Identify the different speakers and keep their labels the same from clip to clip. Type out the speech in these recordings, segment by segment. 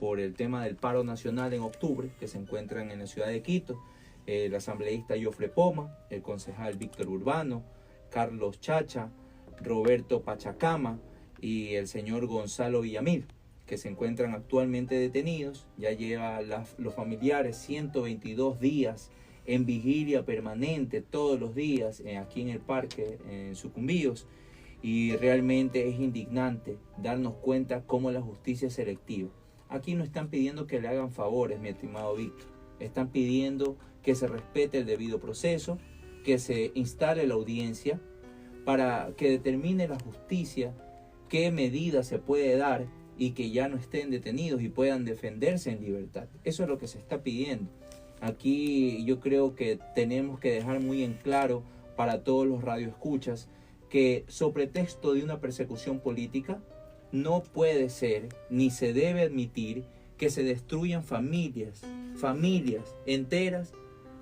Speaker 1: por el tema del paro nacional en octubre, que se encuentran en la ciudad de Quito, el asambleísta Jofre Poma, el concejal Víctor Urbano, Carlos Chacha, Roberto Pachacama y el señor Gonzalo Villamil, que se encuentran actualmente detenidos. Ya lleva los familiares 122 días en vigilia permanente, todos los días, aquí en el parque, en Sucumbíos, y realmente es indignante darnos cuenta cómo la justicia es selectiva. Aquí no están pidiendo que le hagan favores, mi estimado Víctor, están pidiendo que se respete el debido proceso, que se instale la audiencia para que determine la justicia qué medida se puede dar y que ya no estén detenidos y puedan defenderse en libertad. Eso es lo que se está pidiendo. Aquí yo creo que tenemos que dejar muy en claro para todos los radioescuchas que sobre pretexto de una persecución política no puede ser ni se debe admitir que se destruyan familias enteras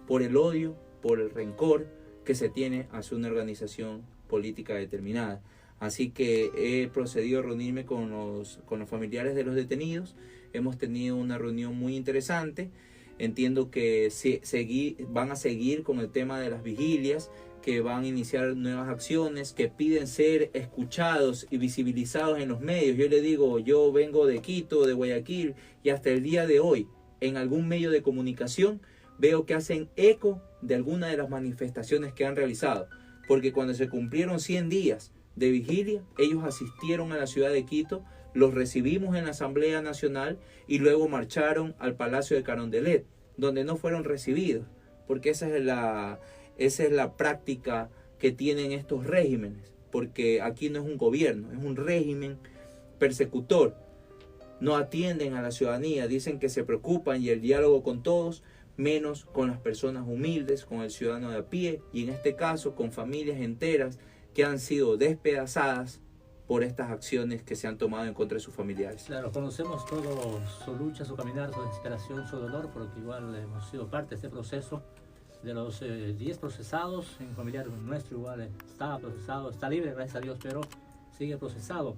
Speaker 1: por el odio, por el rencor que se tiene hacia una organización política determinada. Así que he procedido a reunirme con los familiares de los detenidos. Hemos tenido una reunión muy interesante. Entiendo que van a seguir con el tema de las vigilias, que van a iniciar nuevas acciones, que piden ser escuchados y visibilizados en los medios. Yo le digo, yo vengo de Quito, de Guayaquil, y hasta el día de hoy, en algún medio de comunicación, veo que hacen eco de alguna de las manifestaciones que han realizado. Porque cuando se cumplieron 100 días de vigilia, ellos asistieron a la ciudad de Quito, los recibimos en la Asamblea Nacional y luego marcharon al Palacio de Carondelet, donde no fueron recibidos, porque esa es la práctica que tienen estos regímenes, porque aquí no es un gobierno, es un régimen persecutor. No atienden a la ciudadanía, dicen que se preocupan y el diálogo con todos, menos con las personas humildes, con el ciudadano de a pie, y en este caso con familias enteras que han sido despedazadas por estas acciones que se han tomado en contra de sus familiares.
Speaker 2: Claro, conocemos todo su lucha, su caminar, su desesperación, su dolor, porque igual hemos sido parte de este proceso. De los 10 procesados, un familiar nuestro igual está procesado, está libre, gracias a Dios, pero sigue procesado.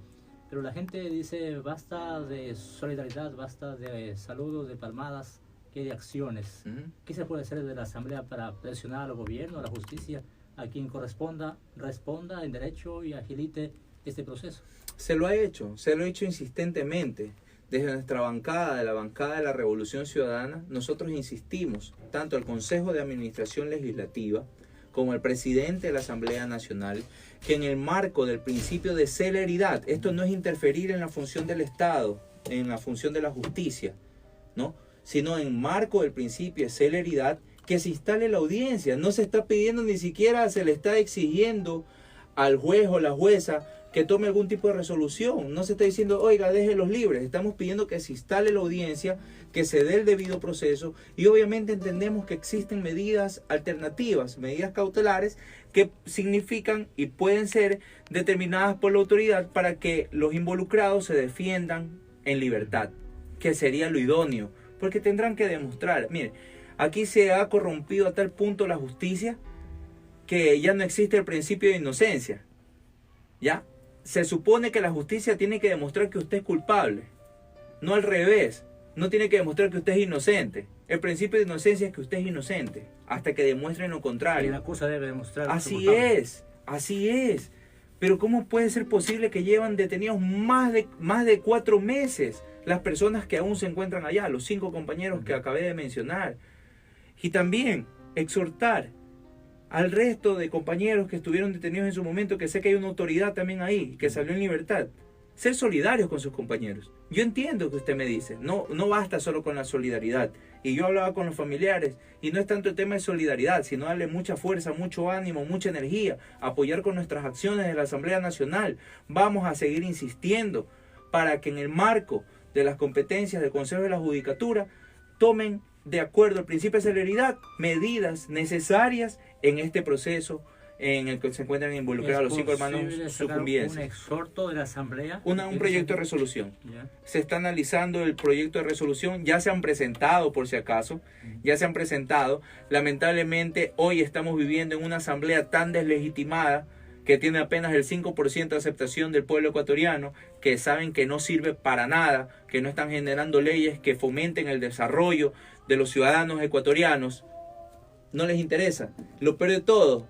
Speaker 2: Pero la gente dice, basta de solidaridad, basta de saludos, de palmadas, que de acciones. ¿Qué se puede hacer desde la Asamblea para presionar al gobierno, a la justicia, a quien corresponda, responda en derecho y agilite este proceso?
Speaker 1: Se lo ha hecho insistentemente. Desde nuestra bancada, de la bancada de la Revolución Ciudadana, nosotros insistimos, tanto al Consejo de Administración Legislativa como al presidente de la Asamblea Nacional, que en el marco del principio de celeridad, esto no es interferir en la función del Estado, en la función de la justicia, ¿no?, sino en marco del principio de celeridad, que se instale la audiencia. No se está pidiendo, ni siquiera se le está exigiendo al juez o la jueza que tome algún tipo de resolución. No se está diciendo, oiga, déjenlos libres. Estamos pidiendo que se instale la audiencia, que se dé el debido proceso, y obviamente entendemos que existen medidas alternativas, medidas cautelares que significan y pueden ser determinadas por la autoridad para que los involucrados se defiendan en libertad, que sería lo idóneo, porque tendrán que demostrar. Mire, aquí se ha corrompido a tal punto la justicia que ya no existe el principio de inocencia. ¿Ya? Se supone que la justicia tiene que demostrar que usted es culpable, no al revés. No tiene que demostrar que usted es inocente. El principio de inocencia es que usted es inocente hasta que demuestren lo contrario.
Speaker 2: Y la acusa debe demostrar.
Speaker 1: Así es. Pero ¿cómo puede ser posible que llevan detenidos más de 4 meses las personas que aún se encuentran allá, los 5 compañeros que acabé de mencionar? Y también exhortar al resto de compañeros que estuvieron detenidos en su momento, que sé que hay una autoridad también ahí, que salió en libertad. Ser solidarios con sus compañeros. Yo entiendo que usted me dice, no basta solo con la solidaridad. Y yo hablaba con los familiares, y no es tanto el tema de solidaridad, sino darle mucha fuerza, mucho ánimo, mucha energía, apoyar con nuestras acciones de la Asamblea Nacional. Vamos a seguir insistiendo para que en el marco de las competencias del Consejo de la Judicatura tomen, de acuerdo al principio de celeridad, medidas necesarias en este proceso en el que se encuentran involucrados los 5 hermanos sucumbientes.
Speaker 2: ¿Un exhorto de la Asamblea?
Speaker 1: Un proyecto de resolución.
Speaker 2: ¿Ya?
Speaker 1: Se está analizando el proyecto de resolución. Ya se han presentado, por si acaso. Ya se han presentado. Lamentablemente, hoy estamos viviendo en una asamblea tan deslegitimada que tiene apenas el 5% de aceptación del pueblo ecuatoriano, que saben que no sirve para nada, que no están generando leyes que fomenten el desarrollo de los ciudadanos ecuatorianos, no les interesa. Lo peor de todo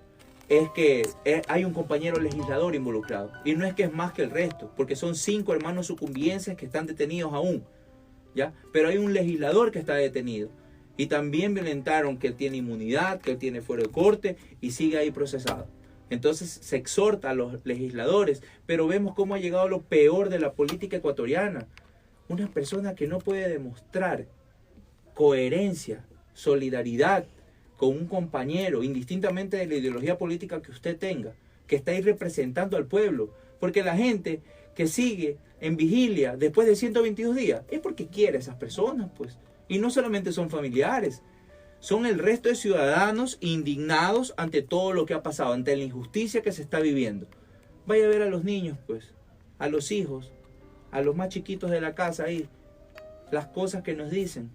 Speaker 1: es que hay un compañero legislador involucrado, y no es que es más que el resto, porque son 5 hermanos sucumbienses que están detenidos aún, ¿ya? Pero hay un legislador que está detenido, y también violentaron que él tiene inmunidad, que él tiene fuero de corte, y sigue ahí procesado. Entonces se exhorta a los legisladores, pero vemos cómo ha llegado lo peor de la política ecuatoriana. Una persona que no puede demostrar coherencia, solidaridad con un compañero, indistintamente de la ideología política que usted tenga, que está ahí representando al pueblo. Porque la gente que sigue en vigilia después de 122 días es porque quiere a esas personas, pues. Y no solamente son familiares, son el resto de ciudadanos indignados ante todo lo que ha pasado, ante la injusticia que se está viviendo. Vaya a ver a los niños, pues, a los hijos, a los más chiquitos de la casa ahí, las cosas que nos dicen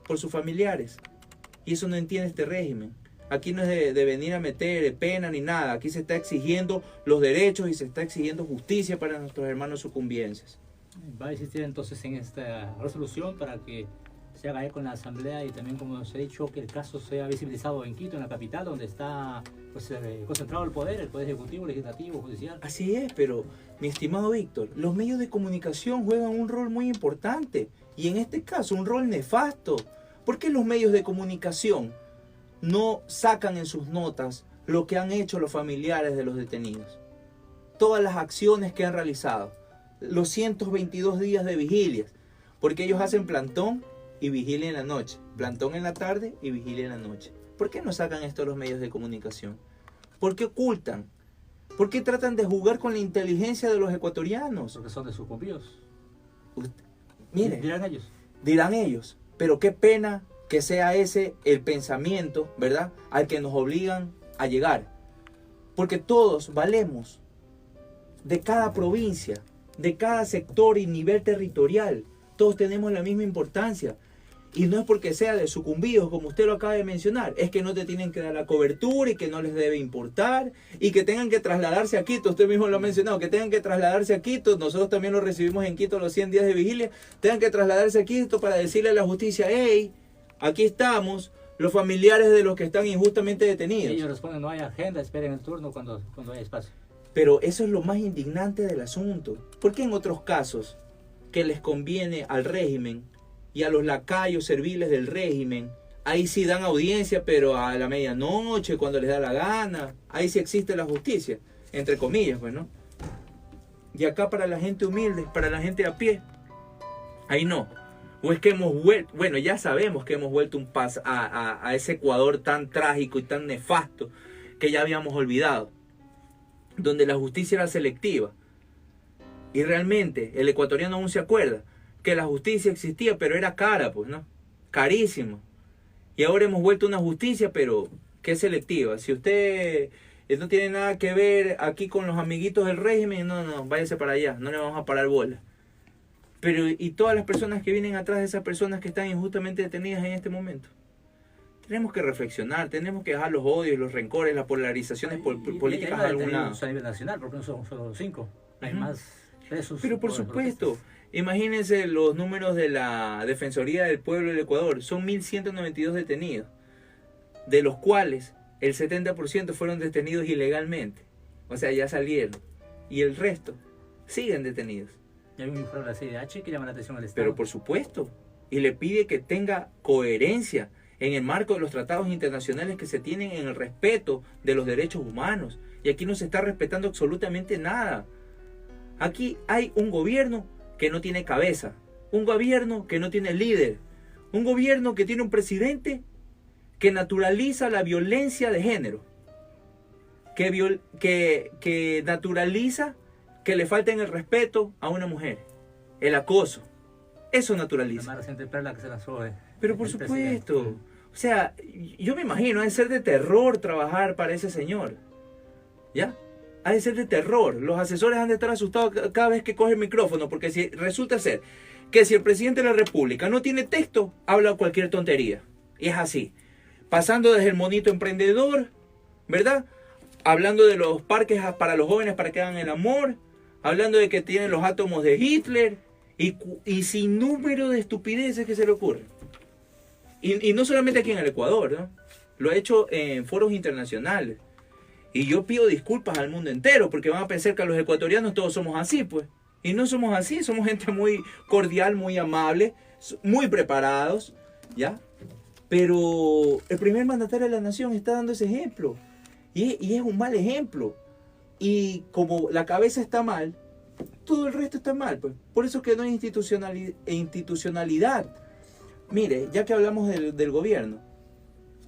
Speaker 1: por sus familiares. Y eso no entiende este régimen. Aquí no es de venir a meter pena ni nada. Aquí se está exigiendo los derechos y se está exigiendo justicia para nuestros hermanos sucumbienses.
Speaker 2: Va a existir entonces en esta resolución para que se haga eco en la Asamblea y también, como se ha dicho, que el caso sea visibilizado en Quito, en la capital, donde está pues, concentrado el poder ejecutivo, legislativo, judicial.
Speaker 1: Así es, pero mi estimado Víctor, los medios de comunicación juegan un rol muy importante y en este caso un rol nefasto. ¿Por qué los medios de comunicación no sacan en sus notas lo que han hecho los familiares de los detenidos? Todas las acciones que han realizado, los 122 días de vigilias, porque ellos hacen plantón y vigilia en la noche, plantón en la tarde y vigilia en la noche. ¿Por qué no sacan esto los medios de comunicación? ¿Por qué ocultan? ¿Por qué tratan de jugar con la inteligencia de los ecuatorianos?
Speaker 2: Porque son de sucumbidos.
Speaker 1: Miren,
Speaker 2: dirán ellos.
Speaker 1: Pero qué pena que sea ese el pensamiento, ¿verdad?, al que nos obligan a llegar. Porque todos valemos, de cada provincia, de cada sector y nivel territorial. Todos tenemos la misma importancia. Y no es porque sea de sucumbidos, como usted lo acaba de mencionar, es que no te tienen que dar la cobertura y que no les debe importar y que tengan que trasladarse a Quito. Usted mismo lo ha mencionado, que tengan que trasladarse a Quito. Nosotros también lo recibimos en Quito los 100 días de vigilia. Tengan que trasladarse a Quito para decirle a la justicia: hey, aquí estamos, los familiares de los que están injustamente detenidos.
Speaker 2: Y ellos responden: no hay agenda, esperen el turno cuando haya espacio.
Speaker 1: Pero eso es lo más indignante del asunto. Porque en otros casos que les conviene al régimen y a los lacayos serviles del régimen, ahí sí dan audiencia, pero a la medianoche, cuando les da la gana, ahí sí existe la justicia, entre comillas, pues, ¿no? Y acá para la gente humilde, para la gente a pie, ahí no. O es que hemos vuelto, bueno, ya sabemos que hemos vuelto a ese Ecuador tan trágico y tan nefasto que ya habíamos olvidado, donde la justicia era selectiva. Y realmente el ecuatoriano aún se acuerda que la justicia existía, pero era cara, pues, ¿no? Carísima. Y ahora hemos vuelto a una justicia, pero que es selectiva. Si usted no tiene nada que ver aquí con los amiguitos del régimen, no, váyase para allá, no le vamos a parar bola. Pero, ¿y todas las personas que vienen atrás de esas personas que están injustamente detenidas en este momento? Tenemos que reflexionar, tenemos que dejar los odios, los rencores, las polarizaciones políticas a algún lado.
Speaker 2: A nivel nacional, porque no son solo 5, hay más presos.
Speaker 1: Pero por supuesto, imagínense los números de la Defensoría del Pueblo del Ecuador. Son 1.192 detenidos, de los cuales el 70% fueron detenidos ilegalmente. O sea, ya salieron. Y el resto siguen detenidos.
Speaker 2: Y hay un informe de la CIDH que llama la atención al Estado.
Speaker 1: Pero por supuesto, y le pide que tenga coherencia en el marco de los tratados internacionales que se tienen en el respeto de los derechos humanos. Y aquí no se está respetando absolutamente nada. Aquí hay un gobierno que no tiene cabeza, un gobierno que no tiene líder, un gobierno que tiene un presidente que naturaliza la violencia de género, que naturaliza que le falten el respeto a una mujer, el acoso. Eso naturaliza.
Speaker 2: La más reciente perla que se lanzó,
Speaker 1: pero por supuesto, o sea, yo me imagino, ha de ser de terror trabajar para ese señor, ¿ya? Ha de ser de terror. Los asesores han de estar asustados cada vez que coge el micrófono, porque si resulta ser que si el presidente de la República no tiene texto, habla cualquier tontería. Y es así. Pasando desde el monito emprendedor, ¿verdad?, hablando de los parques para los jóvenes para que hagan el amor, hablando de que tienen los átomos de Hitler y sin número de estupideces que se le ocurren. Y no solamente aquí en el Ecuador, ¿no? Lo ha hecho en foros internacionales. Y yo pido disculpas al mundo entero porque van a pensar que los ecuatorianos todos somos así, pues. Y no somos así, somos gente muy cordial, muy amable, muy preparados, ¿ya? Pero el primer mandatario de la nación está dando ese ejemplo. Y es un mal ejemplo. Y como la cabeza está mal, todo el resto está mal, pues. Por eso es que no hay institucionalidad. Mire, ya que hablamos del gobierno,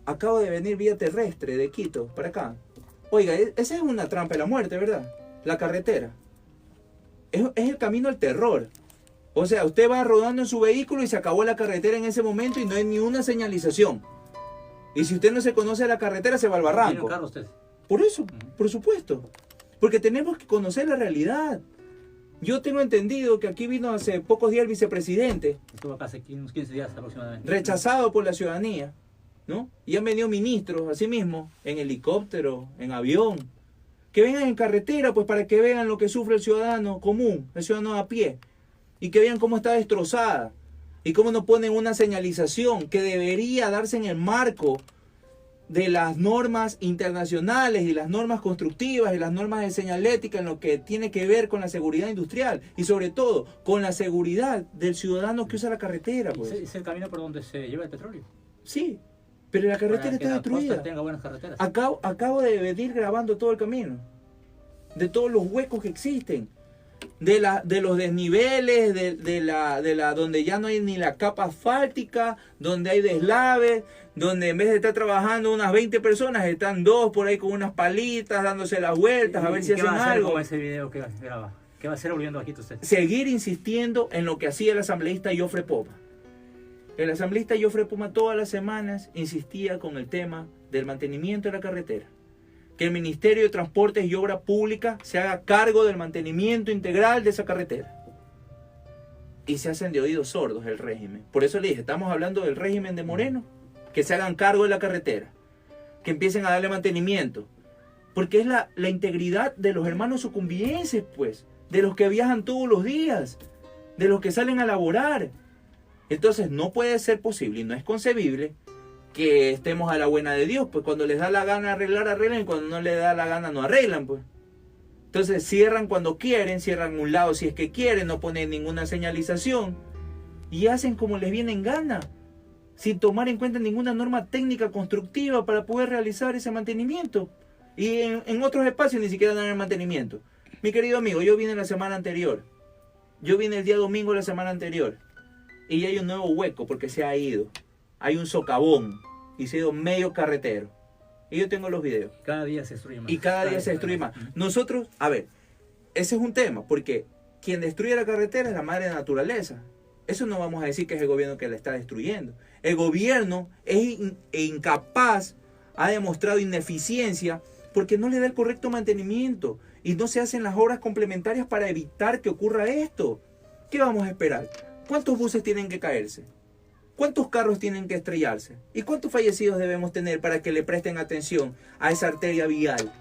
Speaker 1: acabo de venir vía terrestre de Quito para acá. Oiga, esa es una trampa de la muerte, ¿verdad? La carretera. Es el camino al terror. O sea, usted va rodando en su vehículo y se acabó la carretera en ese momento y no hay ni una señalización. Y si usted no se conoce la carretera, se va al barranco.
Speaker 2: ¿Tiene un carro usted?
Speaker 1: Por eso, por supuesto. Porque tenemos que conocer la realidad. Yo tengo entendido que aquí vino hace pocos días el vicepresidente.
Speaker 2: Estuvo acá hace unos 15 días aproximadamente.
Speaker 1: Rechazado por la ciudadanía, ¿no? Y han venido ministros, así mismo, en helicóptero, en avión. Que vengan en carretera, pues para que vean lo que sufre el ciudadano común, el ciudadano a pie. Y que vean cómo está destrozada. Y cómo no ponen una señalización que debería darse en el marco de las normas internacionales y las normas constructivas y las normas de señalética en lo que tiene que ver con la seguridad industrial y sobre todo con la seguridad del ciudadano que usa la carretera. Pues.
Speaker 2: Es el camino por donde se lleva el petróleo.
Speaker 1: Sí, pero la carretera está destruida.
Speaker 2: Tenga buenas carreteras.
Speaker 1: Acabo de venir grabando todo el camino, de todos los huecos que existen, de los desniveles, de donde ya no hay ni la capa asfáltica, donde hay deslaves, donde en vez de estar trabajando unas 20 personas, están 2 por ahí con unas palitas, dándose las vueltas, a ver si hacen algo. ¿Qué va a hacer
Speaker 2: con ese video que graba? ¿Qué va a hacer volviendo aquí usted?
Speaker 1: Seguir insistiendo en lo que hacía el asambleísta Jofre Poma. El asambleísta Jofre Poma todas las semanas insistía con el tema del mantenimiento de la carretera. Que el Ministerio de Transportes y Obra Pública se haga cargo del mantenimiento integral de esa carretera. Y se hacen de oídos sordos el régimen. Por eso le dije, estamos hablando del régimen de Moreno. Que se hagan cargo de la carretera. Que empiecen a darle mantenimiento. Porque es la integridad de los hermanos sucumbienses, pues. De los que viajan todos los días. De los que salen a laborar. Entonces no puede ser posible y no es concebible que estemos a la buena de Dios, pues cuando les da la gana arreglar, arreglan, y cuando no les da la gana no arreglan, pues. Entonces cierran cuando quieren, cierran un lado si es que quieren, no ponen ninguna señalización y hacen como les viene en gana, sin tomar en cuenta ninguna norma técnica constructiva para poder realizar ese mantenimiento. Y en otros espacios ni siquiera dan el mantenimiento. Mi querido amigo, yo vine la semana anterior, yo vine el día domingo de la semana anterior y hay un nuevo hueco porque se ha ido. Hay un socavón y se ha ido medio carretero. Y yo tengo los videos.
Speaker 2: Cada día se destruye más.
Speaker 1: Y cada día se destruye más. Nosotros, a ver, ese es un tema, porque quien destruye la carretera es la madre naturaleza. Eso no vamos a decir que es el gobierno que la está destruyendo. El gobierno es incapaz, ha demostrado ineficiencia porque no le da el correcto mantenimiento y no se hacen las obras complementarias para evitar que ocurra esto. ¿Qué vamos a esperar? ¿Cuántos buses tienen que caerse? ¿Cuántos carros tienen que estrellarse? ¿Y cuántos fallecidos debemos tener para que le presten atención a esa arteria vial?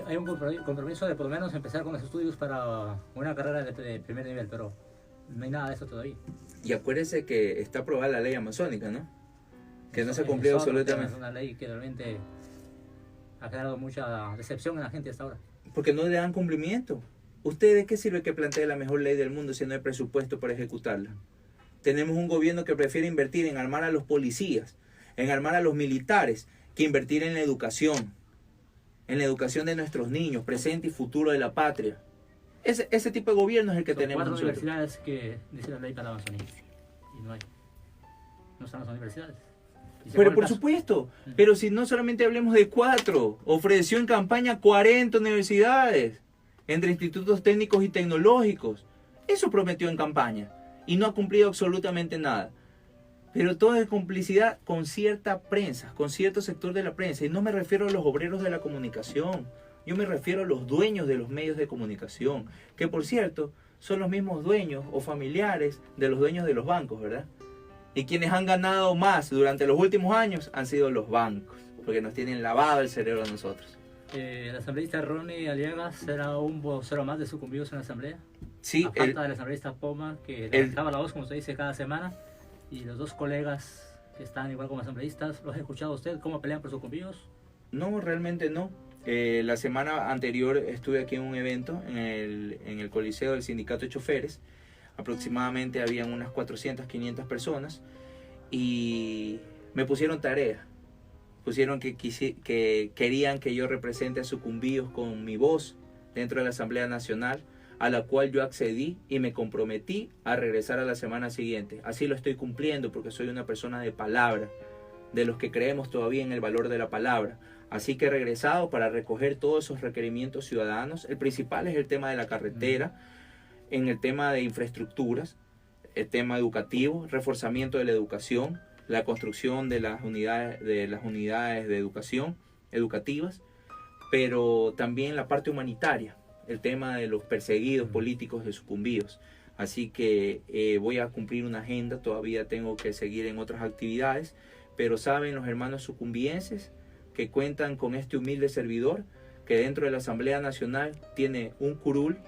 Speaker 2: Hay un compromiso de por lo menos empezar con los estudios para una carrera de primer nivel, pero no hay nada de eso todavía.
Speaker 1: Y acuérdense que está aprobada la ley amazónica, ¿no? Que no se ha cumplido absolutamente.
Speaker 2: Es una ley que realmente ha generado mucha decepción en la gente hasta ahora.
Speaker 1: Porque no le dan cumplimiento. ¿Usted de qué sirve que plantee la mejor ley del mundo si no hay presupuesto para ejecutarla? Tenemos un gobierno que prefiere invertir en armar a los policías, en armar a los militares, que invertir en la educación de nuestros niños, presente y futuro de la patria. Ese tipo de gobierno es el que
Speaker 2: Son
Speaker 1: tenemos
Speaker 2: 4
Speaker 1: nosotros.
Speaker 2: universidades que dice la ley para la Amazonía. Y no hay. No están las universidades.
Speaker 1: Pero por supuesto, pero si no solamente hablemos de 4, ofreció en campaña 40 universidades, entre institutos técnicos y tecnológicos. Eso prometió en campaña. Y no ha cumplido absolutamente nada. Pero todo es complicidad con cierta prensa, con cierto sector de la prensa. Y no me refiero a los obreros de la comunicación. Yo me refiero a los dueños de los medios de comunicación. Que por cierto, son los mismos dueños o familiares de los dueños de los bancos, ¿verdad? Y quienes han ganado más durante los últimos años han sido los bancos. Porque nos tienen lavado el cerebro a nosotros.
Speaker 2: ¿El asambleísta Ronnie Aliaga será un vocero más de sucumbidos en la asamblea?
Speaker 1: Sí,
Speaker 2: A falta del asambleísta Poma, que levantaba la voz, como usted dice, cada semana, y los dos colegas que están igual como asambleístas, ¿los ha escuchado usted? ¿Cómo pelean por sucumbidos?
Speaker 1: no, realmente no. La semana anterior estuve aquí en un evento en el Coliseo del Sindicato de Choferes. Aproximadamente habían unas 400, 500 personas y me pusieron tarea. Pusieron que querían que yo represente a sucumbidos con mi voz dentro de la Asamblea Nacional, a la cual yo accedí y me comprometí a regresar a la semana siguiente. Así lo estoy cumpliendo porque soy una persona de palabra, de los que creemos todavía en el valor de la palabra. Así que he regresado para recoger todos esos requerimientos ciudadanos. El principal es el tema de la carretera, en el tema de infraestructuras, el tema educativo, reforzamiento de la educación, la construcción de las unidades de educación educativas, pero también la parte humanitaria, el tema de los perseguidos políticos de sucumbidos. Así que voy a cumplir una agenda, todavía tengo que seguir en otras actividades, pero saben los hermanos sucumbienses que cuentan con este humilde servidor que dentro de la Asamblea Nacional tiene un curul,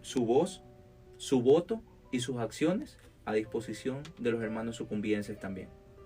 Speaker 1: su voz, su voto y sus acciones a disposición de los hermanos sucumbienses también.